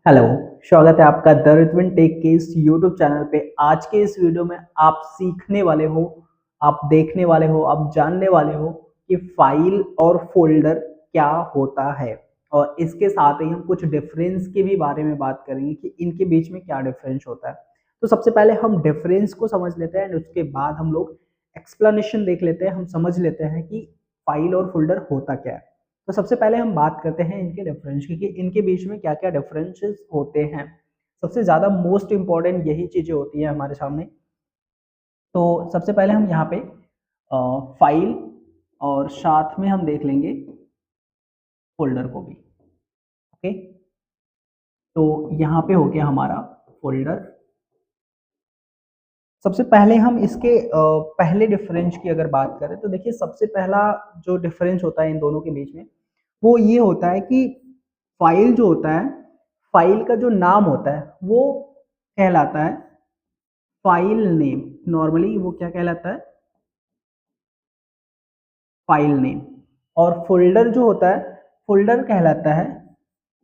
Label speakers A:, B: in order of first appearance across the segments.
A: Hello. स्वागत है आपका द रिथविन टेक के इस यूट्यूब चैनल पे। आज के इस वीडियो में आप सीखने वाले हो, आप देखने वाले हो, आप जानने वाले हो कि फाइल और फोल्डर क्या होता है। और इसके साथ ही हम कुछ डिफरेंस के भी बारे में बात करेंगे कि इनके बीच में क्या डिफरेंस होता है। तो सबसे पहले हम डिफरेंस को समझ लेते हैं, उसके बाद हम लोग एक्सप्लेनेशन देख लेते हैं, हम समझ लेते हैं कि फाइल और फोल्डर होता क्या है। तो सबसे पहले हम बात करते हैं इनके डिफरेंस की कि इनके बीच में क्या क्या डिफरेंसेस होते हैं। सबसे ज़्यादा मोस्ट इंपॉर्टेंट यही चीज़ें होती हैं हमारे सामने। तो सबसे पहले हम यहाँ पे फाइल और साथ में हम देख लेंगे फोल्डर को भी। ओके, तो यहाँ पे हो गया हमारा फोल्डर। सबसे पहले हम इसके पहले डिफरेंस की अगर बात करें तो देखिए, सबसे पहला जो डिफरेंस होता है इन दोनों के बीच में वो ये होता है कि फाइल जो होता है, फाइल का जो नाम होता है वो कहलाता है फाइल नेम। नॉर्मली वो क्या कहलाता है? File name. और फोल्डर जो होता है, फोल्डर कहलाता है,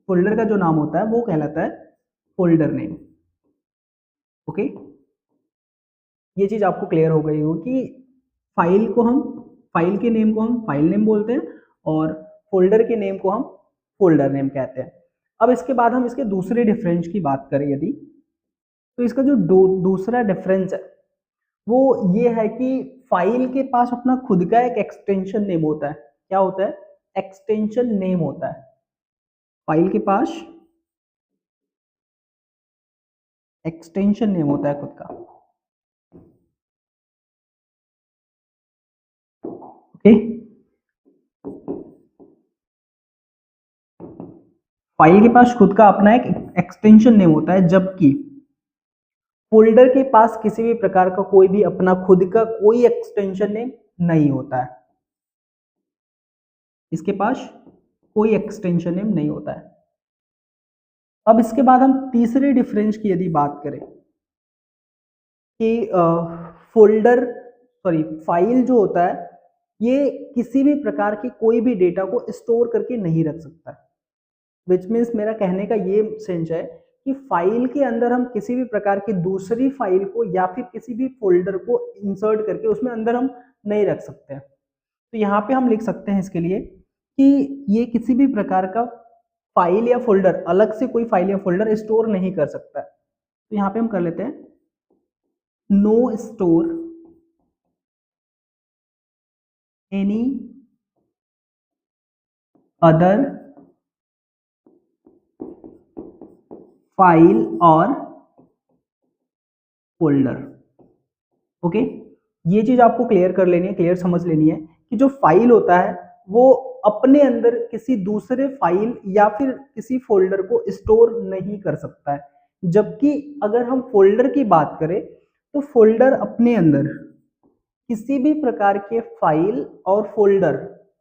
A: फोल्डर का जो नाम होता है वो कहलाता है फोल्डर नेम। ओके, ये चीज आपको क्लियर हो गई हो कि फाइल को हम, फाइल के नेम को हम फाइल नेम बोलते हैं और फोल्डर के नेम को हम फोल्डर नेम कहते हैं। अब इसके बाद हम इसके दूसरे डिफरेंस की बात करें यदि, तो इसका जो दूसरा डिफरेंस है वो ये है कि फाइल के पास अपना खुद का एक एक्सटेंशन नेम होता है। क्या होता है? एक्सटेंशन नेम होता है फाइल के पास, एक्सटेंशन नेम होता है खुद का। ओके, फाइल के पास खुद का अपना एक एक्सटेंशन नेम होता है, जबकि फोल्डर के पास किसी भी प्रकार का कोई भी अपना खुद का कोई एक्सटेंशन नेम नहीं होता है। इसके पास कोई एक्सटेंशन नेम नहीं होता है। अब इसके बाद हम तीसरे डिफरेंस की यदि बात करें कि फोल्डर, सॉरी, फाइल जो होता है ये किसी भी प्रकार की कोई भी डेटा को स्टोर करके नहीं रख सकता है। विच मीन्स, मेरा कहने का ये सेंस है कि फाइल के अंदर हम किसी भी प्रकार की दूसरी फाइल को या फिर किसी भी फोल्डर को इंसर्ट करके उसमें अंदर हम नहीं रख सकते हैं। तो यहाँ पे हम लिख सकते हैं इसके लिए कि ये किसी भी प्रकार का फाइल या फोल्डर, अलग से कोई फाइल या फोल्डर स्टोर नहीं कर सकता है। तो यहाँ पे हम कर लेते हैं no store any other file और फोल्डर। ओके, ये चीज आपको क्लियर कर लेनी है, क्लियर समझ लेनी है कि जो फाइल होता है वो अपने अंदर किसी दूसरे फाइल या फिर किसी फोल्डर को स्टोर नहीं कर सकता है। जबकि अगर हम फोल्डर की बात करें तो फोल्डर अपने अंदर किसी भी प्रकार के फाइल और फोल्डर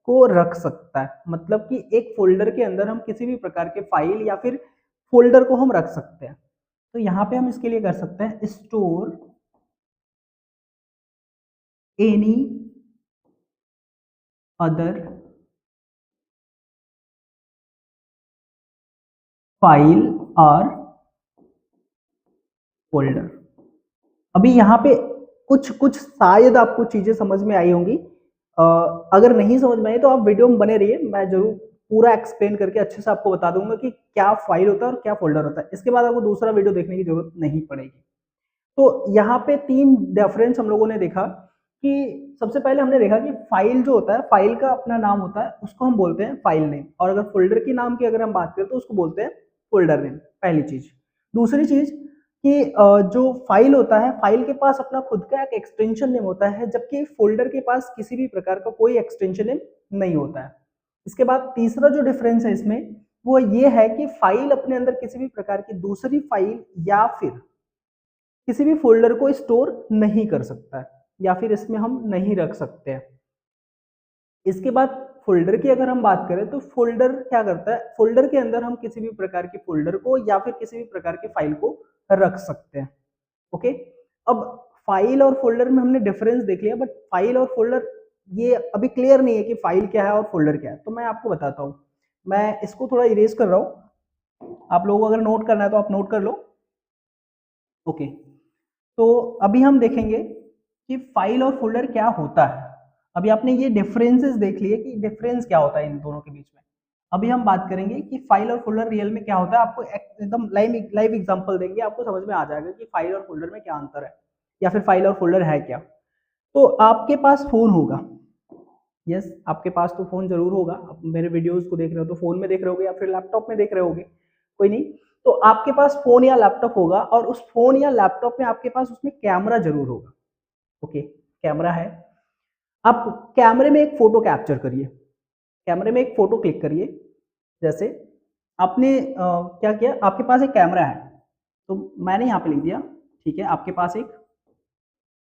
A: को रख सकता है। मतलब कि एक फोल्डर के अंदर हम किसी भी प्रकार के फाइल या फिर फोल्डर को हम रख सकते हैं। तो यहाँ पे हम इसके लिए कर सकते हैं स्टोर एनी अदर फाइल और फोल्डर। अभी यहाँ पे कुछ कुछ शायद आपको चीजें समझ में आई होंगी। अगर नहीं समझ में आई तो आप वीडियो में बने रहिए, मैं जरूर पूरा एक्सप्लेन करके अच्छे से आपको बता दूंगा कि क्या फाइल होता है और क्या फोल्डर होता है। इसके बाद आपको दूसरा वीडियो देखने की जरूरत नहीं पड़ेगी। तो यहाँ पे तीन डिफरेंस हम लोगों ने देखा कि सबसे पहले हमने देखा कि फाइल जो होता है, फाइल का अपना नाम होता है, उसको हम बोलते हैं फाइल नेम। और अगर फोल्डर के नाम की अगर हम बात करें तो उसको बोलते हैं फोल्डर नेम। पहली चीज। दूसरी चीज कि जो फाइल होता है, फाइल के पास अपना खुद का एक एक्सटेंशन नेम होता है, जबकि फोल्डर के पास किसी भी प्रकार का कोई एक्सटेंशन नेम नहीं होता है। इसके बाद तीसरा जो डिफरेंस है इसमें वो ये है कि फाइल अपने अंदर किसी भी प्रकार की दूसरी फाइल या फिर किसी भी फोल्डर को स्टोर नहीं कर सकता है या फिर इसमें हम नहीं रख सकते हैं। इसके बाद फोल्डर की अगर हम बात करें तो फोल्डर क्या करता है, फोल्डर के अंदर हम किसी भी प्रकार के फोल्डर को या फिर किसी भी प्रकार के फाइल को रख सकते हैं। ओके, अब फाइल और फोल्डर में हमने डिफरेंस देख लिया, बट फाइल और फोल्डर ये अभी क्लियर नहीं है कि फाइल क्या है और फोल्डर क्या है। तो मैं आपको बताता हूँ, मैं इसको थोड़ा इरेज कर रहा हूँ। आप लोगों को अगर नोट करना है तो आप नोट कर लो। ओके, तो अभी हम देखेंगे कि फाइल और फोल्डर क्या होता है। अभी आपने ये डिफरेंसेस देख लिए कि डिफरेंस क्या होता है इन दोनों के बीच में। अभी हम बात करेंगे कि फाइल और फोल्डर रियल में क्या होता है। आपको एकदम लाइव लाइव एग्जांपल देंगे, आपको समझ में आ जाएगा कि फाइल और फोल्डर में क्या अंतर है, या फिर फाइल और फोल्डर है क्या। तो आपके पास फोन होगा, यस आपके पास तो फोन जरूर होगा। आप मेरे वीडियोस को देख रहे हो तो फोन में देख रहे होगे या फिर लैपटॉप में देख रहे होगे, कोई नहीं। तो आपके पास फोन या लैपटॉप होगा, और उस फोन या लैपटॉप में आपके पास उसमें कैमरा जरूर होगा। ओके, कैमरा है। आप कैमरे में एक फोटो कैप्चर करिए, कैमरे में एक फोटो क्लिक करिए। जैसे आपने क्या किया, आपके पास एक कैमरा है, तो मैंने यहाँ पे लिख दिया, ठीक है, आपके पास एक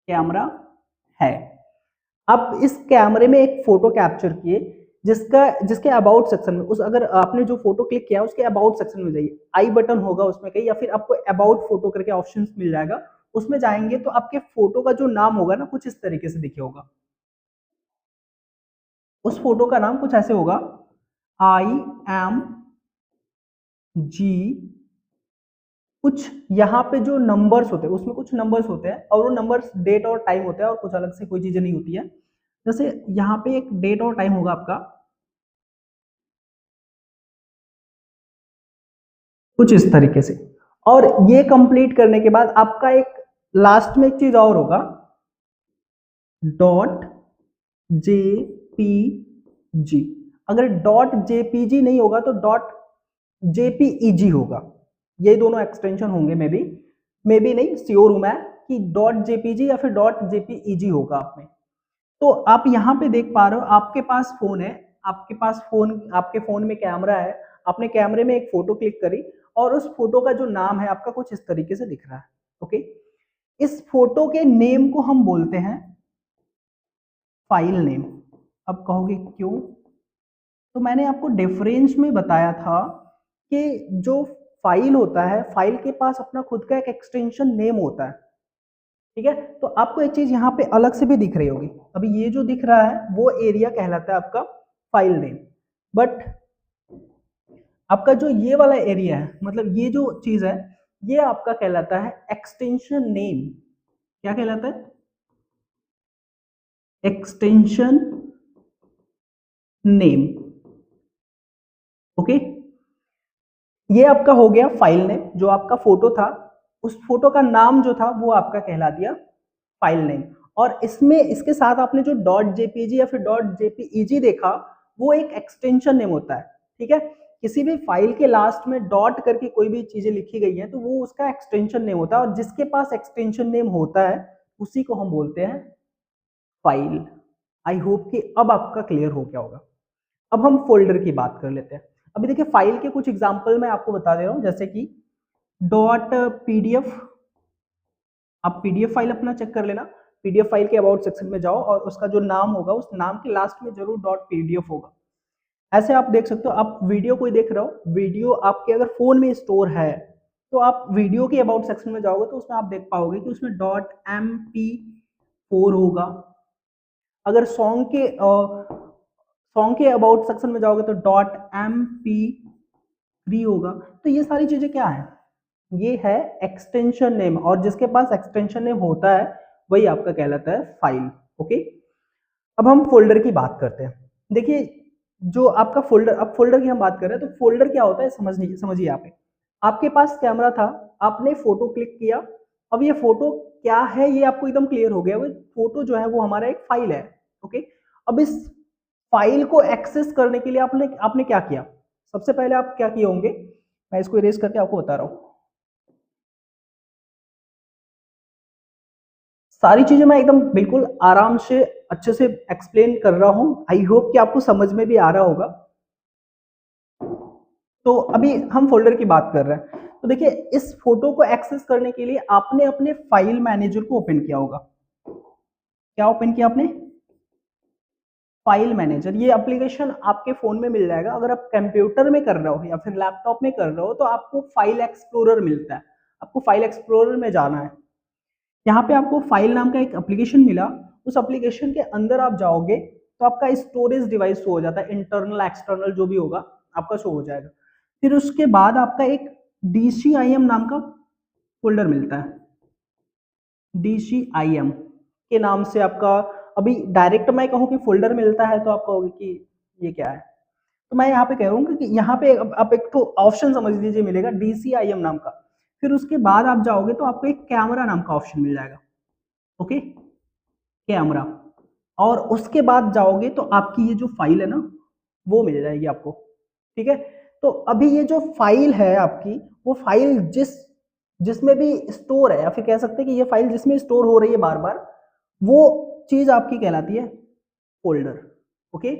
A: कैमरा है। आप इस कैमरे में एक फोटो कैप्चर किए, जिसके अबाउट सेक्शन में, उस अगर आपने जो फोटो क्लिक किया उसके अबाउट सेक्शन में जाइए, आई बटन होगा उसमें कहीं, या फिर आपको अबाउट फोटो करके ऑप्शंस मिल जाएगा, उसमें जाएंगे तो आपके फोटो का जो नाम होगा ना कुछ इस तरीके से दिखे होगा। उस फोटो का नाम कुछ ऐसे होगा, IMG, कुछ यहाँ पे जो नंबर्स होते हैं उसमें कुछ नंबर्स होते हैं, और वो नंबर्स डेट और टाइम होते हैं, और कुछ अलग से कोई चीजें नहीं होती है। जैसे यहाँ पे एक डेट और टाइम होगा आपका कुछ इस तरीके से। और ये कंप्लीट करने के बाद आपका एक लास्ट में एक चीज और होगा, डॉट JPG। अगर डॉट JPG नहीं होगा तो डॉट JPEG होगा। ये दोनों एक्सटेंशन होंगे, मे बी नहीं श्योर हूं मैं कि डॉट JPG या फिर डॉट JPEG होगा आप में। तो आप यहाँ पे देख पा रहे हो, आपके पास फोन है, आपके पास फोन, आपके फोन में कैमरा है, आपने कैमरे में एक फोटो क्लिक करी, और उस फोटो का जो नाम है आपका कुछ इस तरीके से दिख रहा है। ओके, इस फोटो के नेम को हम बोलते हैं फाइल नेम। अब कहोगे क्यों, तो मैंने आपको डिफरेंस में बताया था कि जो फाइल होता है, फाइल के पास अपना खुद का एक एक्सटेंशन नेम होता है, ठीक है। तो आपको एक चीज यहाँ पे अलग से भी दिख रही होगी, अभी ये जो दिख रहा है वो एरिया कहलाता है आपका फाइल नेम। बट आपका जो ये वाला एरिया है, मतलब ये जो चीज है, ये आपका कहलाता है एक्सटेंशन नेम। क्या कहलाता है, एक्सटेंशन नेम। ओके, ये आपका हो गया फाइल नेम। जो आपका फोटो था, उस फोटो का नाम जो था वो आपका कहला दिया फाइल नेम। और इसमें इसके साथ आपने जो डॉट JPG या फिर डॉट JPEG देखा, वो एक एक्सटेंशन नेम होता है, ठीक है। किसी भी फाइल के लास्ट में डॉट करके कोई भी चीजें लिखी गई है तो वो उसका एक्सटेंशन नेम होता है, और जिसके पास एक्सटेंशन नेम होता है उसी को हम बोलते हैं फाइल। आई होप कि अब आपका क्लियर हो गया होगा। अब हम फोल्डर की बात कर लेते हैं। अभी देखिए फाइल के कुछ एग्जांपल मैं आपको बता दे रहा हूं, जैसे कि डॉट PDF। आप PDF फाइल अपना चेक कर लेना, PDF फाइल के अबाउट सेक्शन में जाओ, और उसका जो नाम होगा उस नाम के लास्ट में जरूर डॉट PDF होगा। ऐसे आप देख सकते हो, आप वीडियो कोई देख रहे हो, वीडियो आपके अगर फोन में स्टोर है तो आप वीडियो के अबाउट सेक्शन में जाओगे तो उसमें आप देख पाओगे कि उसमें डॉट MP4 होगा। अगर सॉन्ग के अबाउट सेक्शन में जाओगे तो डॉट MP3 होगा। तो ये सारी चीजें क्या है, ये है एक्सटेंशन नेम, और जिसके पास एक्सटेंशन नेम होता है वही आपका कहलाता है फाइल। ओके, अब हम फोल्डर की बात करते हैं। देखिए जो आपका फोल्डर, अब फोल्डर की हम बात कर रहे हैं, तो फोल्डर क्या होता है समझिए यहाँ पे। आपके पास कैमरा था, आपने फोटो क्लिक किया, अब ये फोटो क्या है ये आपको एकदम क्लियर हो गया। वो फोटो जो है वो हमारा एक फाइल है। ओके, अब इस फाइल को एक्सेस करने के लिए आपने आपने क्या किया, सबसे पहले आप क्या किए होंगे, मैं इसको इरेज करके आपको बता रहा हूँ। सारी चीजें मैं एकदम बिल्कुल आराम से अच्छे से एक्सप्लेन कर रहा हूं, आई होप कि आपको समझ में भी आ रहा होगा। तो अभी हम फोल्डर की बात कर रहे हैं, तो देखिए इस फोटो को एक्सेस करने के लिए आपने अपने फाइल मैनेजर को ओपन किया होगा। क्या ओपन किया आपने, फाइल मैनेजर। ये एप्लीकेशन आपके फोन में मिल जाएगा, अगर आप कंप्यूटर में कर रहे हो या फिर लैपटॉप में कर रहे हो तो आपको फाइल एक्सप्लोरर मिलता है। आपको फाइल एक्सप्लोरर में जाना है, यहाँ पे आपको फाइल नाम का एक एप्लीकेशन मिला, उस एप्लीकेशन के अंदर आप जाओगे तो आपका स्टोरेज डिवाइस शो हो जाता है, इंटरनल एक्सटर्नल जो भी होगा आपका शो हो जाएगा। फिर उसके बाद आपका एक DCIM नाम का फोल्डर मिलता है। DCIM के नाम से आपका, अभी डायरेक्ट मैं कहूँ कि फोल्डर मिलता है तो आप कहोगे कि ये क्या है, तो मैं यहाँ पे कह रहा हूँ कि यहाँ पे आप एक तो ऑप्शन समझ लीजिए मिलेगा DCIM नाम का। फिर उसके बाद आप जाओगे तो आपको एक कैमरा नाम का ऑप्शन मिल जाएगा। Okay, camera. और उसके बाद जाओगे तो आपकी ये जो फाइल है ना वो मिल जाएगी आपको। ठीक है, तो अभी ये जो फाइल है आपकी, वो फाइल जिसमें भी स्टोर है, या फिर कह सकते हैं कि ये फाइल जिसमें स्टोर हो रही है बार बार, वो चीज आपकी कहलाती है फोल्डर। ओके,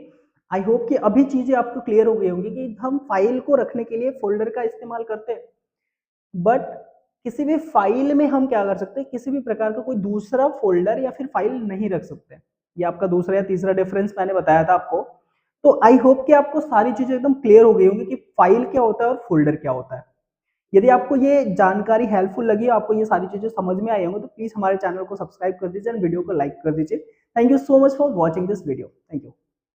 A: आई होप कि अभी चीजें आपको क्लियर हो गई होंगी कि हम फाइल को रखने के लिए फोल्डर का इस्तेमाल करते हैं। बट किसी भी फाइल में हम क्या कर सकते हैं, किसी भी प्रकार का कोई दूसरा फोल्डर या फिर फाइल नहीं रख सकते। ये आपका दूसरा या तीसरा डिफरेंस मैंने बताया था आपको। तो आई होप कि आपको सारी चीजें एकदम क्लियर हो गई होंगी कि फाइल क्या होता है और फोल्डर क्या होता है। यदि आपको ये जानकारी हेल्पफुल लगी, आपको ये सारी चीजें समझ में आई होंगी, तो प्लीज हमारे चैनल को सब्सक्राइब कर दीजिए एंड वीडियो को लाइक कर दीजिए। Thank you so much for watching this video. Thank you.